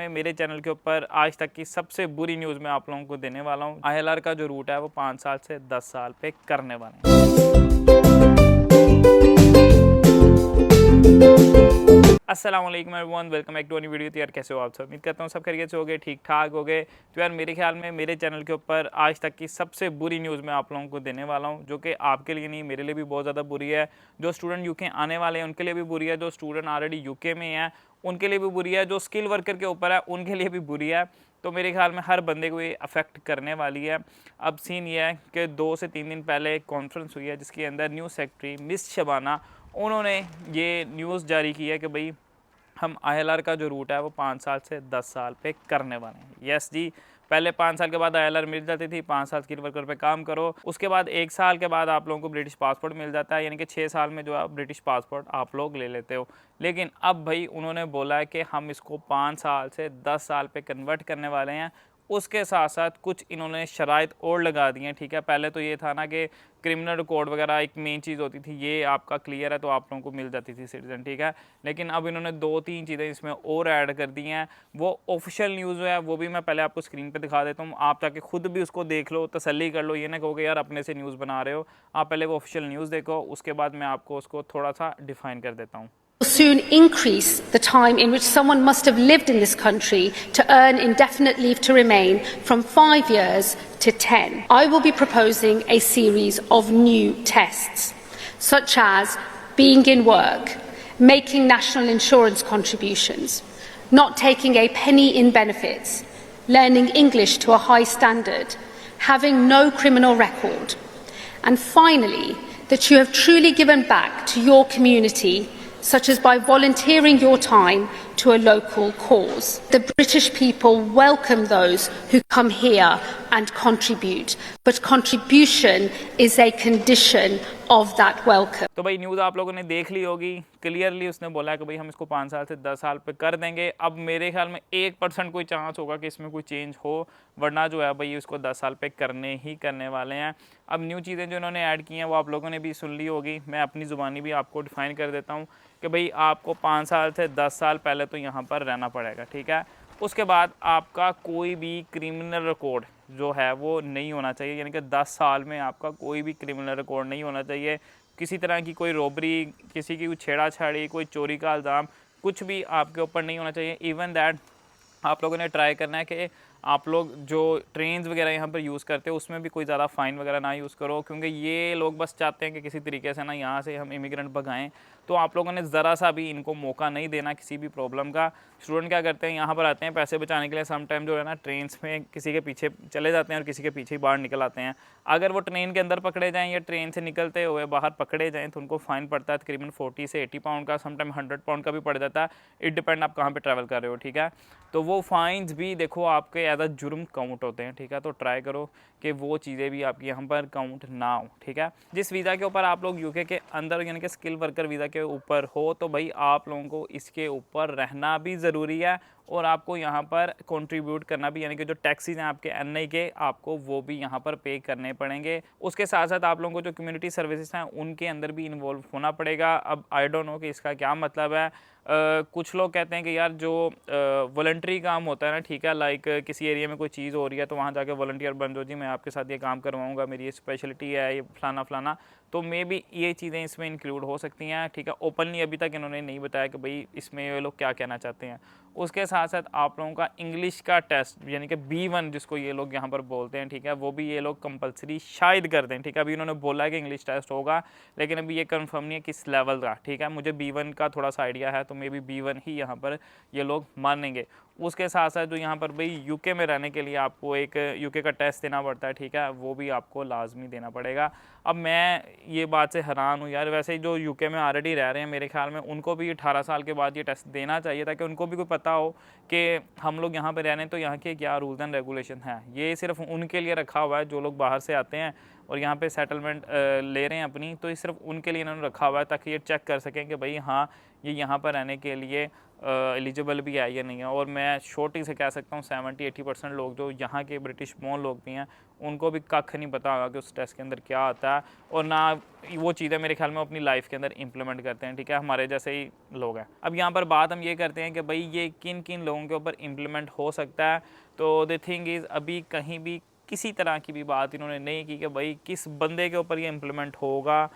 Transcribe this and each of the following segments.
मैं मेरे चैनल के ऊपर आज तक की सबसे बुरी न्यूज़ मैं आप लोगों को देने वाला हूँ। ILR का जो रूट है वो 5 साल से 10 साल पे करने वाले हैं। अस्सलाम वालेकुम everyone, welcome back to new video. तो यार कैसे हो आप सब? उम्मीद करता हूँ सब खैरियत से हो गए, ठीक ठाक हो गए। तो यार मेरे ख्याल में मेरे चैनल के ऊपर आज तक की सबसे बुरी न्यूज़ मैं आप लोगों को देने वाला हूँ, जो कि आपके लिए नहीं, मेरे लिए भी बहुत ज़्यादा बुरी है। जो स्टूडेंट यूके आने वाले हैं उनके लिए भी बुरी है, जो स्टूडेंट ऑलरेडी यूके में हैं उनके लिए भी बुरी है, जो स्किल वर्कर के ऊपर है उनके लिए भी बुरी है। तो मेरे ख्याल में हर बंदे को ये अफेक्ट करने वाली है। अब सीन ये है कि 2 से 3 दिन पहले एक कॉन्फ्रेंस हुई है जिसके अंदर न्यूज़ सेक्रेटरी मिस शबाना उन्होंने ये न्यूज़ जारी की है कि भाई हम ILR का जो रूट है वो 5 साल से 10 साल पे करने वाले हैं। यस जी, पहले 5 साल के बाद ILR मिल जाती थी, 5 साल स्किल वर्कर पे काम करो, उसके बाद 1 साल के बाद आप लोगों को ब्रिटिश पासपोर्ट मिल जाता है, यानी कि 6 साल में जो है ब्रिटिश पासपोर्ट आप लोग ले लेते हो। लेकिन अब भाई उन्होंने बोला है कि हम इसको 5 साल से 10 साल पे कन्वर्ट करने वाले हैं। उसके साथ साथ कुछ इन्होंने शराइत और लगा दी हैं। ठीक है, पहले तो ये था ना कि क्रिमिनल रिकॉर्ड वगैरह एक मेन चीज़ होती थी, ये आपका क्लियर है तो आप लोगों को मिल जाती थी सिटीजन। ठीक है, लेकिन अब इन्होंने 2-3 चीज़ें इसमें और ऐड कर दी हैं। वो ऑफिशियल न्यूज़ है, वो भी मैं पहले आपको स्क्रीन पे दिखा देता हूँ, आप ताकि खुद भी उसको देख लो, तसल्ली कर लो। ये ना कहो कि यार अपने से न्यूज़ बना रहे हो। आप पहले वो ऑफिशियल न्यूज़ देखो, उसके बाद मैं आपको उसको थोड़ा सा डिफाइन कर देता हूँ। Soon increase the time in which someone must have lived in this country to earn indefinite leave to remain from 5 years to 10. I will be proposing a series of new tests, such as being in work, making national insurance contributions, not taking a penny in benefits, learning English to a high standard, having no criminal record, and finally, that you have truly given back to your community, such as by volunteering your time to a local cause. The British people welcome those who come here and contribute, but contribution is a condition of that welcome. तो भाई news आप लोगों ने देख ली होगी, clearly उसने बोला है कि भाई हम इसको 5 साल से 10 साल पे कर देंगे। अब मेरे ख्याल में 1% कोई चांस होगा कि इसमें कोई चेंज हो, वरना जो है भाई इसको 10 साल पे करने ही करने वाले हैं। अब न्यू चीज़ें जो इन्होंने ऐड की हैं वो आप लोगों ने भी सुन ली होगी, मैं अपनी ज़ुबानी भी आपको डिफ़ाइन कर देता हूँ कि भाई आपको 5 साल से 10 साल पहले तो यहाँ पर रहना पड़ेगा। ठीक है, उसके बाद आपका कोई भी क्रिमिनल रिकॉर्ड जो है वो नहीं होना चाहिए, यानी कि 10 साल में आपका कोई भी क्रिमिनल रिकॉर्ड नहीं होना चाहिए। किसी तरह की कोई रॉबरी, किसी की छेड़ाछाड़ी, कोई चोरी का इल्ज़ाम, कुछ भी आपके ऊपर नहीं होना चाहिए। इवन दैट आप लोगों ने ट्राई करना है कि आप लोग जो ट्रेन्स वगैरह यहाँ पर यूज़ करते हो उसमें भी कोई ज़्यादा फ़ाइन वगैरह ना यूज़ करो, क्योंकि ये लोग बस चाहते हैं कि किसी तरीके से ना यहाँ से हम इमिग्रेंट भगाएं। तो आप लोगों ने ज़रा सा भी इनको मौका नहीं देना किसी भी प्रॉब्लम का। स्टूडेंट क्या करते हैं, यहाँ पर आते हैं पैसे बचाने के लिए, सम टाइम जो है ना ट्रेन्स में किसी के पीछे चले जाते हैं और किसी के पीछे ही बाहर निकल आते हैं। अगर वो ट्रेन के अंदर पकड़े जाएँ या ट्रेन से निकलते हुए बाहर पकड़े जाएँ तो उनको फ़ाइन पड़ता है तकरीबन 40 से 80 पाउंड का, सम टाइम 100 पाउंड का भी पड़ जाता है। इट डिपेंड आप कहाँ पर ट्रैवल कर रहे हो। ठीक है, तो वो फ़ाइन्स भी देखो आपके एज अ जुर्म काउंट होते हैं। ठीक है, तो ट्राई करो कि वो चीज़ें भी आपकी यहाँ पर काउंट ना हो। ठीक है, जिस वीज़ा के ऊपर आप लोग यूके के अंदर यानी कि स्किल वर्कर वीज़ा के ऊपर हो तो भाई आप लोगों को इसके ऊपर रहना भी ज़रूरी है और आपको यहाँ पर कंट्रीब्यूट करना भी, यानी कि जो टैक्सीज हैं आपके NI के, आपको वो भी यहाँ पर पे करने पड़ेंगे। उसके साथ साथ आप लोगों को जो कम्युनिटी सर्विसेज हैं उनके अंदर भी इन्वॉल्व होना पड़ेगा। अब आई डोंट नो कि इसका क्या मतलब है। कुछ लोग कहते हैं कि यार जो वॉलंटरी काम होता है ना, ठीक है, लाइक किसी एरिया में कोई चीज़ हो रही है तो वहाँ जाके वॉलंटियर बन जाओ, जी मैं आपके साथ ये काम करवाऊँगा, मेरी ये स्पेशलिटी है, ये फलाना फलाना। तो मे बी ये चीज़ें इसमें इंक्लूड हो सकती हैं। ठीक है, ओपनली अभी तक इन्होंने नहीं बताया कि भाई इसमें ये लोग क्या कहना चाहते हैं। उसके साथ साथ आप लोगों का इंग्लिश का टेस्ट यानी कि B1 जिसको ये लोग यहाँ पर बोलते हैं, ठीक है, वो भी ये लोग कंपलसरी शायद कर दें। ठीक है, अभी इन्होंने बोला है कि इंग्लिश टेस्ट होगा, लेकिन अभी ये कंफर्म नहीं है किस लेवल का। ठीक है, मुझे B1 का थोड़ा सा आइडिया है, तो मे बी B1 ही यहाँ पर ये लोग मानेंगे। उसके साथ साथ जो यहाँ पर भाई यूके में रहने के लिए आपको एक यूके का टेस्ट देना पड़ता है। ठीक है, वो भी आपको लाजमी देना पड़ेगा। अब मैं ये बात से हैरान हूँ यार, वैसे ही जो यूके में ऑलरेडी रह रहे हैं मेरे ख्याल में उनको भी 18 साल के बाद ये टेस्ट देना चाहिए, ताकि उनको भी कोई पता हो कि हम लोग यहाँ पर रह रहे हैं तो यहाँ के क्या रूल्स एंड रेगुलेशन हैं। ये सिर्फ उनके लिए रखा हुआ है जो लोग बाहर से आते हैं और यहाँ पे सेटलमेंट ले रहे हैं अपनी, तो ये सिर्फ उनके लिए इन्होंने रखा हुआ है ताकि ये चेक कर सकें कि भाई हाँ ये यहाँ पर रहने के लिए एलिजिबल भी है या नहीं है। और मैं छोटी से कह सकता हूँ 70-80% लोग जो यहाँ के ब्रिटिश बोर्न लोग भी हैं उनको भी कख नहीं पता होगा कि उस टेस्ट के अंदर क्या आता है, और ना वो चीज़ें मेरे ख्याल में अपनी लाइफ के अंदर इंप्लीमेंट करते हैं, ठीक है, हमारे जैसे ही लोग हैं। अब यहाँ पर बात हम ये करते हैं कि भाई ये किन किन लोगों के ऊपर इम्प्लीमेंट हो सकता है। तो द थिंग इज़ अभी कहीं भी किसी तरह की भी बात इन्होंने नहीं की कि भाई किस बंदे के ऊपर ये इम्प्लीमेंट होगा।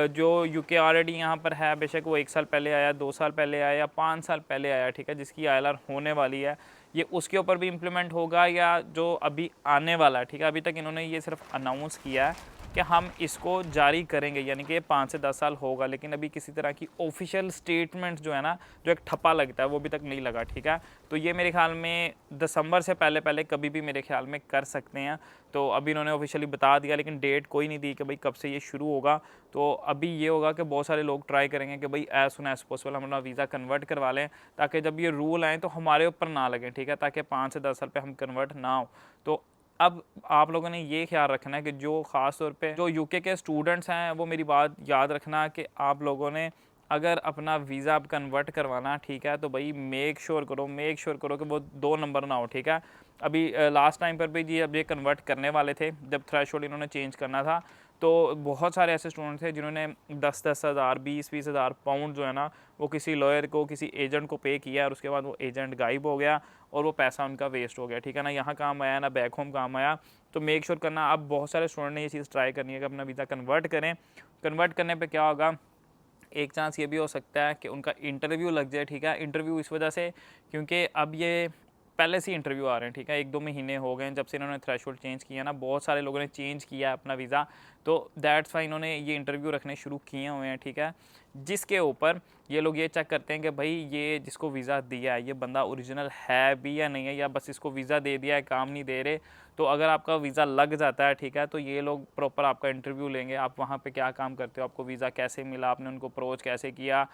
जो यूके ऑलरेडी यहाँ पर है, बेशक वो 1 साल पहले आया, 2 साल पहले आया या 5 साल पहले आया, ठीक है, जिसकी ILR होने वाली है, ये उसके ऊपर भी इम्प्लीमेंट होगा या जो अभी आने वाला है, ठीक है। अभी तक इन्होंने ये सिर्फ अनाउंस किया है कि हम इसको जारी करेंगे, यानी कि 5 से 10 साल होगा, लेकिन अभी किसी तरह की ऑफिशियल स्टेटमेंट जो है ना, जो एक ठप्पा लगता है, वो अभी तक नहीं लगा, ठीक है। तो ये मेरे ख्याल में दिसंबर से पहले पहले कभी भी मेरे ख्याल में कर सकते हैं। तो अभी इन्होंने ऑफिशियली बता दिया, लेकिन डेट कोई नहीं दी कि भाई कब से ये शुरू होगा। तो अभी ये होगा कि बहुत सारे लोग ट्राई करेंगे कि भाई एज सुन एज पॉसिबल हम अपना वीज़ा कन्वर्ट करवा लें, ताकि जब ये रूल आए तो हमारे ऊपर ना लगे, ठीक है, ताकि 5 से 10 साल पे हम कन्वर्ट ना हो। तो अब आप लोगों ने ये ख्याल रखना है कि जो ख़ास तौर पे जो यूके के स्टूडेंट्स हैं, वो मेरी बात याद रखना कि आप लोगों ने अगर अपना वीज़ा आप कन्वर्ट करवाना, ठीक है, तो भाई मेक श्योर करो कि वो 2 नंबर ना हो, ठीक है। अभी लास्ट टाइम पर भी जी अब ये कन्वर्ट करने वाले थे, जब थ्रेशोल्ड इन्होंने चेंज करना था, तो बहुत सारे ऐसे स्टूडेंट थे जिन्होंने 10-10 हज़ार 20-20 हज़ार पाउंड जो है ना, वो किसी लॉयर को, किसी एजेंट को पे किया, और उसके बाद वो एजेंट गायब हो गया और वो पैसा उनका वेस्ट हो गया, ठीक है ना। यहाँ काम आया ना बैक होम काम आया। तो मेक श्योर करना, अब बहुत सारे स्टूडेंट ने ये चीज़ ट्राई करनी है कि अपना वीज़ा कन्वर्ट करें। कन्वर्ट करने पे क्या होगा, एक चांस ये भी हो सकता है कि उनका इंटरव्यू लग जाए, ठीक है। इंटरव्यू इस वजह से क्योंकि अब ये पहले से इंटरव्यू आ रहे हैं, ठीक है, 1-2 महीने हो गए हैं जब से इन्होंने थ्रेशोल्ड चेंज किया ना, बहुत सारे लोगों ने चेंज किया है अपना वीज़ा, तो दैट्स वाई इन्होंने ये इंटरव्यू रखने शुरू किए हुए हैं, ठीक है, जिसके ऊपर ये लोग ये चेक करते हैं कि भाई ये जिसको वीज़ा दिया है ये बंदा ओरिजिनल है भी या नहीं है, या बस इसको वीज़ा दे दिया है, काम नहीं दे रहे। तो अगर आपका वीज़ा लग जाता है, ठीक है, तो ये लोग प्रॉपर आपका इंटरव्यू लेंगे, आप वहाँ पे क्या काम करते हो, आपको वीज़ा कैसे मिला, आपने उनको अप्रोच कैसे किया,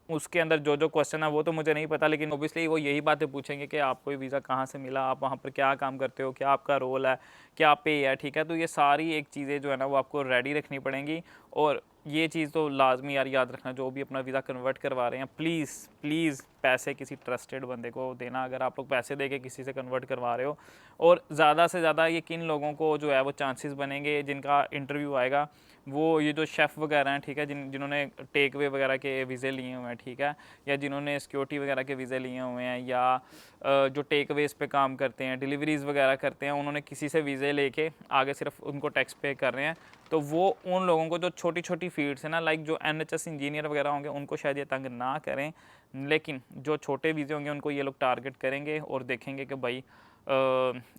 उसके अंदर जो जो क्वेश्चन है वो तो मुझे नहीं पता, लेकिन ऑब्वियसली वो यही बातें पूछेंगे कि आपको ये वीज़ा कहाँ से मिला, आप वहाँ पर क्या काम करते हो, क्या आपका रोल है, क्या पे है, ठीक है। तो ये सारी एक चीज़ें जो है ना वो आपको रेडी रखनी पड़ेंगी। और ये चीज़ तो लाजमी यार याद रखना, जो भी अपना वीज़ा कन्वर्ट करवा रहे हैं, प्लीज़ पैसे किसी ट्रस्टेड बंदे को देना, अगर आप लोग पैसे दे के किसी से कन्वर्ट करवा रहे हो। और ज़्यादा से ज़्यादा ये किन लोगों को जो है वो चांसेस बनेंगे जिनका इंटरव्यू आएगा, वो ये जो शेफ़ वगैरह हैं, ठीक है, जिन्होंने टेक वे वगैरह के वीज़े लिए हुए हैं, ठीक है, या जिन्होंने सिक्योरिटी वगैरह के वीज़े लिए हुए हैं, या जो टेक वेज पे काम करते हैं, डिलीवरीज़ वगैरह करते हैं, उन्होंने किसी से वीज़े लेके आगे सिर्फ उनको टैक्स पे कर रहे हैं, तो वो उन लोगों को जो छोटी छोटी फील्ड्स हैं ना, लाइक जो NHS इंजीनियर वगैरह होंगे उनको शायद ये तंग ना करें, लेकिन जो छोटे वीज़े होंगे उनको ये लोग टारगेट करेंगे और देखेंगे कि भाई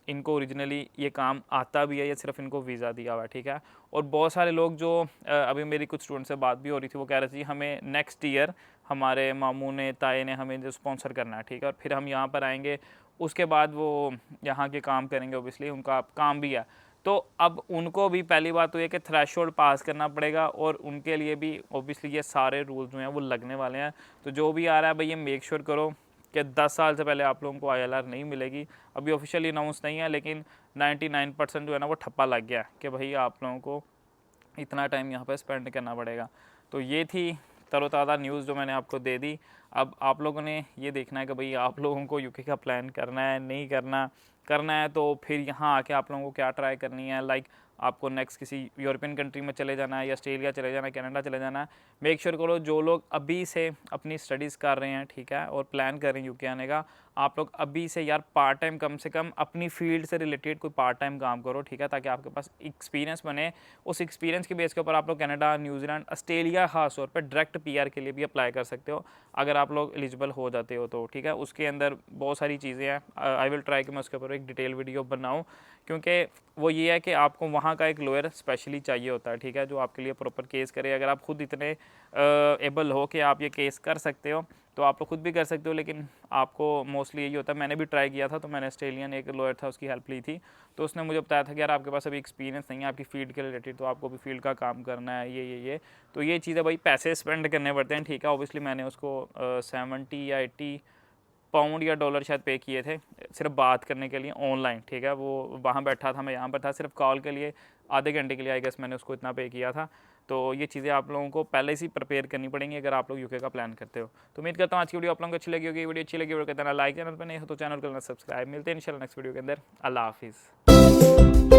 इनको ओरिजिनली ये काम आता भी है या सिर्फ इनको वीज़ा दिया हुआ है, ठीक है। और बहुत सारे लोग जो अभी मेरी कुछ स्टूडेंट से बात भी हो रही थी, वो कह रहे थे हमें नेक्स्ट ईयर हमारे मामू ने ताए ने हमें जो स्पॉन्सर करना है, ठीक है, और फिर हम यहाँ पर आएंगे, उसके बाद वो यहाँ के काम करेंगे, ओबियसली उनका काम भी है। तो अब उनको भी पहली बात तो ये कि थ्रेशोल्ड पास करना पड़ेगा, और उनके लिए भी ओबियसली ये सारे रूल्स जो हैं वो लगने वाले हैं। तो जो भी आ रहा है भाई ये मेक श्योर करो कि 10 साल से पहले आप लोगों को ILR नहीं मिलेगी। अभी ऑफिशियली अनाउंस नहीं है, लेकिन 99% जो है ना वो ठप्पा लग गया कि भाई आप लोगों को इतना टाइम यहाँ पर स्पेंड करना पड़ेगा। तो ये थी तरोताज़ा न्यूज़ जो मैंने आपको दे दी। अब आप लोगों ने ये देखना है कि भाई आप लोगों को यूके का प्लान करना है नहीं करना है, तो फिर यहाँ आके आप लोगों को क्या ट्राई करनी है, लाइक आपको नेक्स्ट किसी यूरोपियन कंट्री में चले जाना है, या ऑस्ट्रेलिया चले जाना है, कनाडा चले जाना है। मेक श्योर करो जो लोग अभी से अपनी स्टडीज़ कर रहे हैं, ठीक है, और प्लान कर रहे हैं यूके आने का, आप लोग अभी से यार पार्ट टाइम कम से कम अपनी फील्ड से रिलेटेड कोई पार्ट टाइम काम करो, ठीक है, ताकि आपके पास एक्सपीरियंस बने। उस एक्सपीरियंस के बेस के ऊपर आप लोग कनाडा, न्यूजीलैंड, ऑस्ट्रेलिया खास तौर पर डायरेक्ट PR के लिए भी अप्लाई कर सकते हो, अगर आप लोग एलिजिबल हो जाते हो तो, ठीक है। उसके अंदर बहुत सारी चीज़ें हैं, आई विल ट्राई कि मैं उसके ऊपर एक डिटेल वीडियो बनाऊँ, क्योंकि वो ये है कि आपको वहाँ का एक लॉयर स्पेशली चाहिए होता है, ठीक है, जो आपके लिए प्रॉपर केस करे। अगर आप खुद इतने एबल हो कि आप ये केस कर सकते हो तो आप लोग खुद भी कर सकते हो, लेकिन आपको मोस्टली यही होता है। मैंने भी ट्राई किया था, तो मैंने ऑस्ट्रेलियन एक लॉयर था उसकी हेल्प ली थी, तो उसने मुझे बताया था कि यार आपके पास अभी एक्सपीरियंस नहीं है आपकी फील्ड के रिलेटेड, तो आपको भी फील्ड का काम करना है, ये तो ये चीज़ें भाई पैसे स्पेंड करने पड़ते हैं, ठीक है। ऑब्वियसली मैंने उसको 70 या 80 पाउंड या डॉलर शायद पे किए थे सिर्फ बात करने के लिए ऑनलाइन, ठीक है। वो वहाँ बैठा था, मैं यहाँ पर था, सिर्फ कॉल के लिए आधे घंटे के लिए आई गेस मैंने उसको इतना पे किया था। तो ये चीज़ें आप लोगों को पहले से प्रिपेयर करनी पड़ेंगी अगर आप लोग यूके का प्लान करते हो। तो उम्मीद करता हूँ आज की वीडियो आप लोगों को अच्छी लगी होगी। वीडियो अच्छी लगी वीडियो कहते हैं लाइक, चैनल पर नहीं हो तो चैनल को करना सब्सक्राइब। मिलते हैं इंशाल्लाह नेक्स्ट वीडियो के अंदर। अल्लाह हाफिज़।